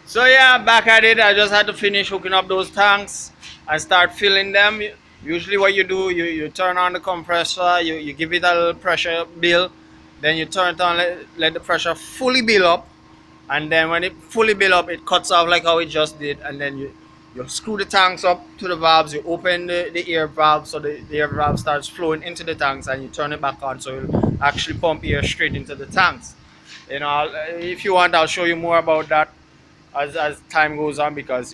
So yeah, back at it. I just had to finish hooking up those tanks and start filling them. Usually what you do, you turn on the compressor, you give it a little pressure build, then you turn it on, let the pressure fully build up, and then when it fully build up, it cuts off like how it just did, and then you screw the tanks up to the valves, you open the air valve so the air valve starts flowing into the tanks, and you turn it back on so it'll actually pump air straight into the tanks. If you want, I'll show you more about that as time goes on, because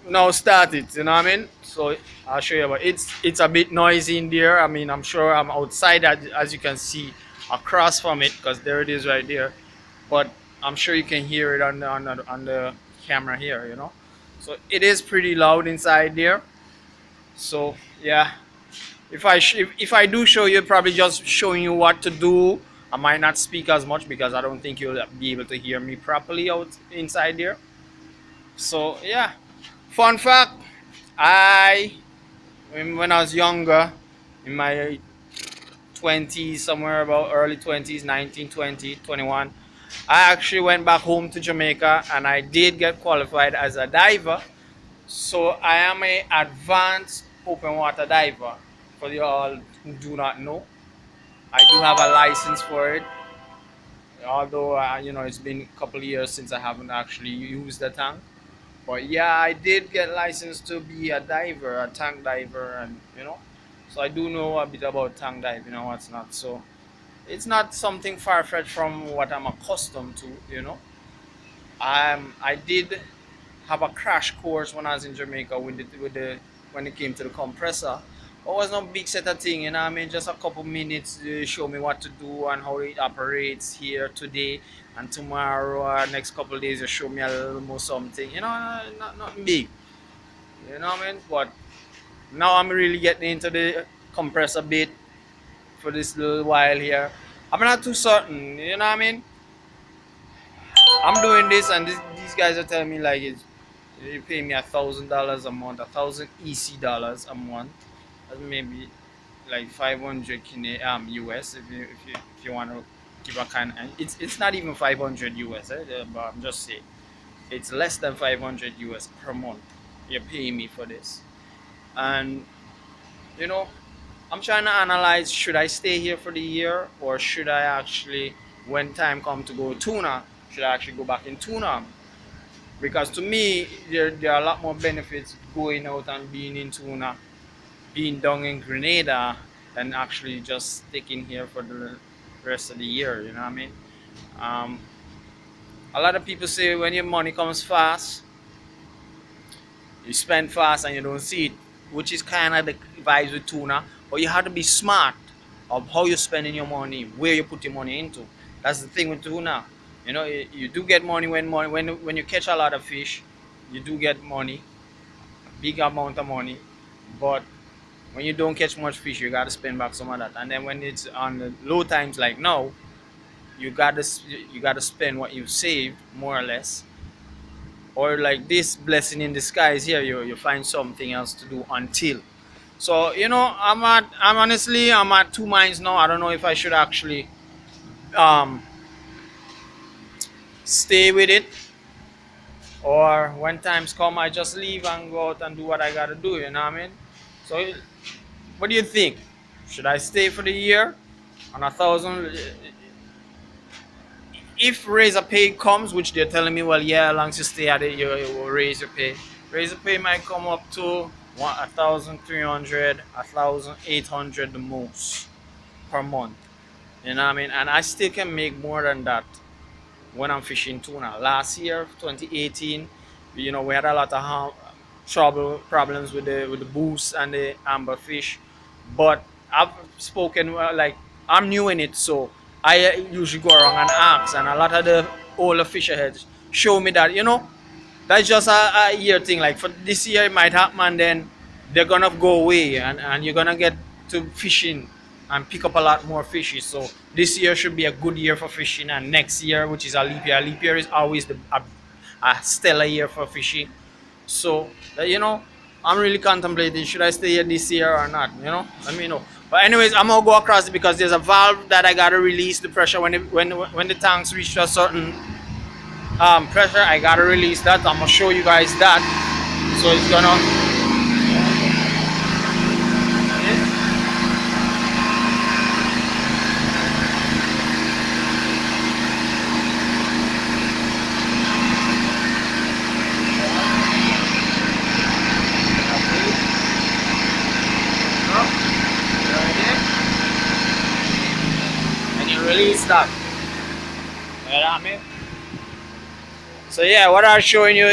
now start it, you know what I mean. So I'll show you, but it's a bit noisy in there. I mean, I'm sure I'm outside, as you can see across from it, because there it is right there, but I'm sure you can hear it on the camera here, so it is pretty loud inside there. So yeah, if I do show you, probably just showing you what to do. I might not speak as much because I don't think you'll be able to hear me properly out inside there. So yeah, fun fact: I when I was younger, in my 20s, somewhere about early 20s, 19, 20, 21, I actually went back home to Jamaica and I did get qualified as a diver. So I am a advanced open water diver. For you all who do not know, I do have a license for it. Although it's been a couple of years since I haven't actually used the tank. But yeah, I did get licensed to be a diver, a tank diver, and so I do know a bit about tank diving and what's not. So it's not something far fetched from what I'm accustomed to. I did have a crash course when I was in Jamaica with the when it came to the compressor. It was no big set of thing, I mean, just a couple minutes to show me what to do and how it operates here today and tomorrow or next couple of days. You show me a little more something, not nothing big, what I mean. But now I'm really getting into the compressor bit for this little while here. I'm not too certain, what I mean. I'm doing this, and these guys are telling me like they pay me $1,000 a month, 1,000 EC dollars a month. That's maybe like 500 US, if you want to give a kind. And it's not even 500 US, but I'm just saying it's less than 500 US per month. You're paying me for this, and you know I'm trying to analyze, should I stay here for the year, or should I actually, when time come to go tuna, should I actually go back in tuna? Because to me, there are a lot more benefits going out and being in tuna, being down in Grenada, than actually just sticking here for the rest of the year. You know what I mean? Um, a lot of people say when your money comes fast, you spend fast and you don't see it, which is kind of the vibes with tuna. But you have to be smart of how you're spending your money, where you put your money into. That's the thing with tuna. You do get money when you catch a lot of fish. You do get money, big amount of money. But when you don't catch much fish, you gotta spend back some of that. And then when it's on the low times like now, you gotta spend what you've saved, more or less. Or like this blessing in disguise here, you find something else to do until. So I'm at two minds now. I don't know if I should actually um stay with it, or when times come I just leave and go out and do what I gotta do. You know what I mean? So what do you think? Should I stay for the year on 1,000? If raise a pay comes, which they're telling me, well, yeah, as long as you stay at it, you will raise your pay. Raise your pay might come up to 1,300, 1,800 the most per month. You know what I mean? And I still can make more than that when I'm fishing tuna. Last year, 2018, we had a lot of problems with the boost and the amber fish. But I've spoken, like, I'm new in it, so I usually go around and ask, and a lot of the older fisherheads show me that that's just a year thing. Like for this year, it might happen, and then they're gonna go away, and you're gonna get to fishing and pick up a lot more fishes. So this year should be a good year for fishing, and next year, which is a leap year is always a stellar year for fishing. So I'm really contemplating, should I stay here this year or not. Let me know. But anyways, I'm gonna go across it because there's a valve that I gotta release the pressure when the tanks reach a certain pressure, I gotta release that. I'm gonna show you guys that. So it's gonna. And you release that. You know what I mean? So yeah, what I was showing you,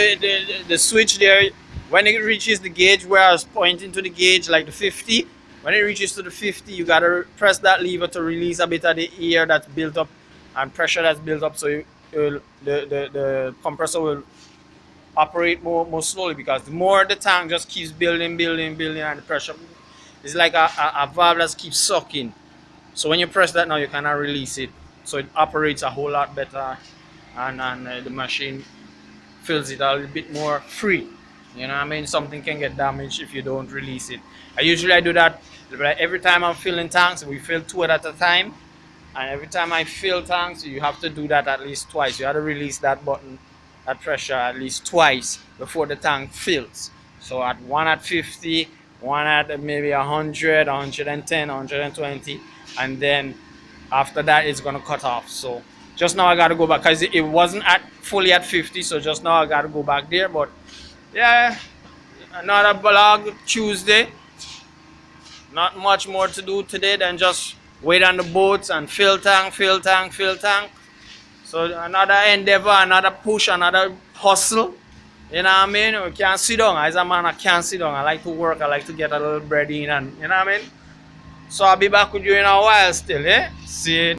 the switch there, when it reaches the gauge where I was pointing to the gauge, like the 50, when it reaches to the 50, you gotta press that lever to release a bit of the air that's built up and pressure that's built up. So the compressor will operate more slowly, because the more the tank just keeps building, and the pressure is like a valve that keeps sucking. So when you press that now, you cannot release it. So it operates a whole lot better, and the machine feels it a little bit more free. You know what I mean? Something can get damaged if you don't release it. I do that like every time I'm filling tanks. We fill two at a time, and every time I fill tanks, you have to do that at least twice. You have to release that button, that pressure, at least twice before the tank fills. So at one at 50, one at maybe 100, 110, 120, and then after that it's gonna cut off. So just now I gotta go back because it wasn't at fully at 50. So just now I gotta go back there. But yeah, another vlog Tuesday. Not much more to do today than just wait on the boats and fill tank. So another endeavor, another push, another hustle. You know what I mean? We can't sit down. As a man, I can't sit down. I like to work. I like to get a little bread in, and you know what I mean? So I'll be back with you in a while still, eh? See you.